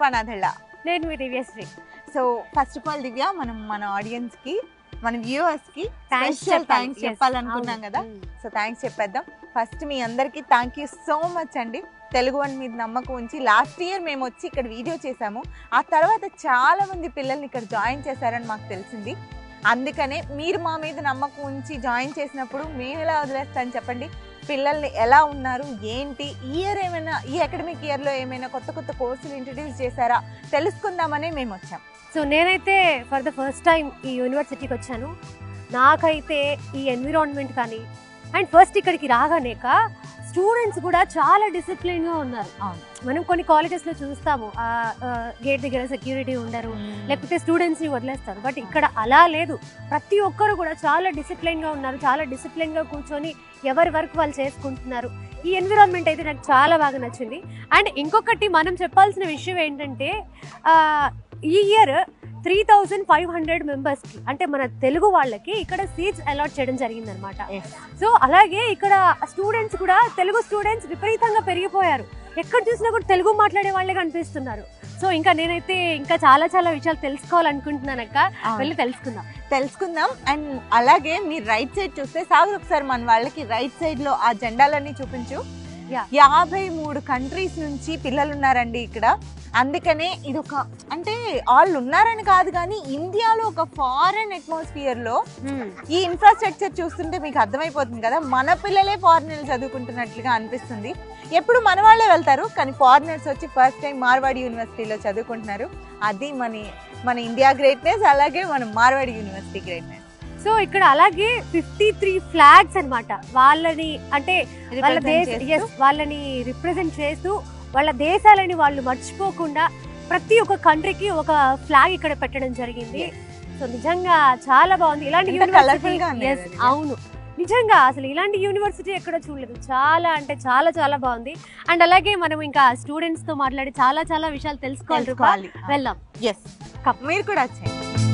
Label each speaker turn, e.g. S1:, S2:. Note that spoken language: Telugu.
S1: రూపా నాథెళ్ళ.
S2: నేను మీ Divyasri.
S1: So first of all Divya, మనం మన ఆడియన్స్ కి, మన వ్యూవర్స్ కి స్పెషల్ థ్యాంక్స్ చెప్పాలనుకున్నాం కదా. సో థ్యాంక్స్ చెప్పేద్దాం. ఫస్ట్ మీ అందరికి థ్యాంక్ యూ సో మచ్ అండి. తెలుగు వన్ మీద నమ్మకం ఉంచి లాస్ట్ ఇయర్ మేము వచ్చి ఇక్కడ వీడియో చేసాము. ఆ తర్వాత చాలా మంది పిల్లల్ని ఇక్కడ జాయిన్ చేశారని మాకు తెలిసింది. అందుకనే మీరు మా మీద నమ్మకం ఉంచి జాయిన్ చేసినప్పుడు మేము ఎలా వదిలేస్తాను చెప్పండి. పిల్లల్ని ఎలా ఉన్నారు ఏంటి, ఈ అకాడమిక్ ఇయర్లో ఏమైనా కొత్త కొత్త కోర్సులు ఇంట్రడ్యూస్ చేశారా తెలుసుకుందామని మేము వచ్చాం.
S2: సో నేనైతే ఫర్ ద ఫస్ట్ టైం ఈ యూనివర్సిటీకి వచ్చాను. నాకైతే ఈ ఎన్విరాన్మెంట్ కానీ అండ్ ఫస్ట్ ఇక్కడికి రాగానేక స్టూడెంట్స్ కూడా చాలా డిసిప్లిన్గా ఉన్నారు. మనం కొన్ని కాలేజెస్లో చూస్తాము గేట్ దగ్గర సెక్యూరిటీ ఉండరు, లేకపోతే స్టూడెంట్స్ని వదిలేస్తారు. బట్ ఇక్కడ అలా లేదు. ప్రతి ఒక్కరు కూడా చాలా డిసిప్లిన్గా ఉన్నారు, చాలా డిసిప్లిన్గా కూర్చొని ఎవరి వర్క్ వాళ్ళు చేసుకుంటున్నారు. ఈ ఎన్విరాన్మెంట్ అయితే నాకు చాలా బాగా నచ్చింది. అండ్ ఇంకొకటి మనం చెప్పాల్సిన విషయం ఏంటంటే ఈ ఇయర్ 3500 మెంబర్స్కి అంటే మన తెలుగు వాళ్ళకి ఇక్కడ సీట్స్ అలాట్ చేయడం జరిగిందనమాట. సో అలాగే ఇక్కడ స్టూడెంట్స్ కూడా తెలుగు స్టూడెంట్స్ విపరీతంగా పెరిగిపోయారు. ఎక్కడ చూసినా కూడా తెలుగు మాట్లాడే వాళ్ళే కనిపిస్తున్నారు. సో ఇంకా నేనైతే ఇంకా చాలా చాలా విషయాలు తెలుసుకోవాలనుకుంటున్నానక్క. వెళ్ళి తెలుసుకుందాం. అండ్ అలాగే మీరు రైట్ సైడ్ చూస్తే సాగర్, ఒకసారి మన వాళ్ళకి రైట్ సైడ్ లో ఆ జెండాలన్నీ చూపించు. 53 కంట్రీస్ నుంచి పిల్లలు ఉన్నారండి ఇక్కడ. అందుకనే ఇది ఒక అంటే వాళ్ళు ఉన్నారని కాదు కానీ ఇండియాలో ఒక ఫారెన్ అట్మాస్ఫియర్ లో ఈ ఇన్ఫ్రాస్ట్రక్చర్ చూస్తుంటే మీకు అర్థమైపోతుంది కదా, మన పిల్లలే ఫారినర్లు చదువుకుంటున్నట్లుగా అనిపిస్తుంది. ఎప్పుడు మన వాళ్ళే వెళ్తారు కానీ ఫారినర్స్ వచ్చి ఫస్ట్ టైం మార్వాడి యూనివర్సిటీలో చదువుకుంటున్నారు. అది మన ఇండియా గ్రేట్నెస్, అలాగే మన మార్వాడి యూనివర్సిటీ గ్రేట్నెస్. సో ఇక్కడ అలాగే 53 ఫ్లాగ్స్ అనమాట. వాళ్ళని అంటే వాళ్ళని రిప్రజెంట్ చేస్తూ వాళ్ళ దేశాలని వాళ్ళు మర్చిపోకుండా ప్రతి ఒక్క కంట్రీకి ఒక ఫ్లాగ్ ఇక్కడ పెట్టడం జరిగింది. సో నిజంగా చాలా బాగుంది. ఇలాంటి యూనివర్సిటీ, అవును నిజంగా అసలు ఇలాంటి యూనివర్సిటీ ఎక్కడ చూడలేదు. చాలా అంటే చాలా చాలా బాగుంది. అండ్ అలాగే మనం ఇంకా స్టూడెంట్స్ తో మాట్లాడి చాలా చాలా విషయాలు తెలుసుకోవాలి. వెళ్దాం.
S1: మీరు కూడా వచ్చేయండి.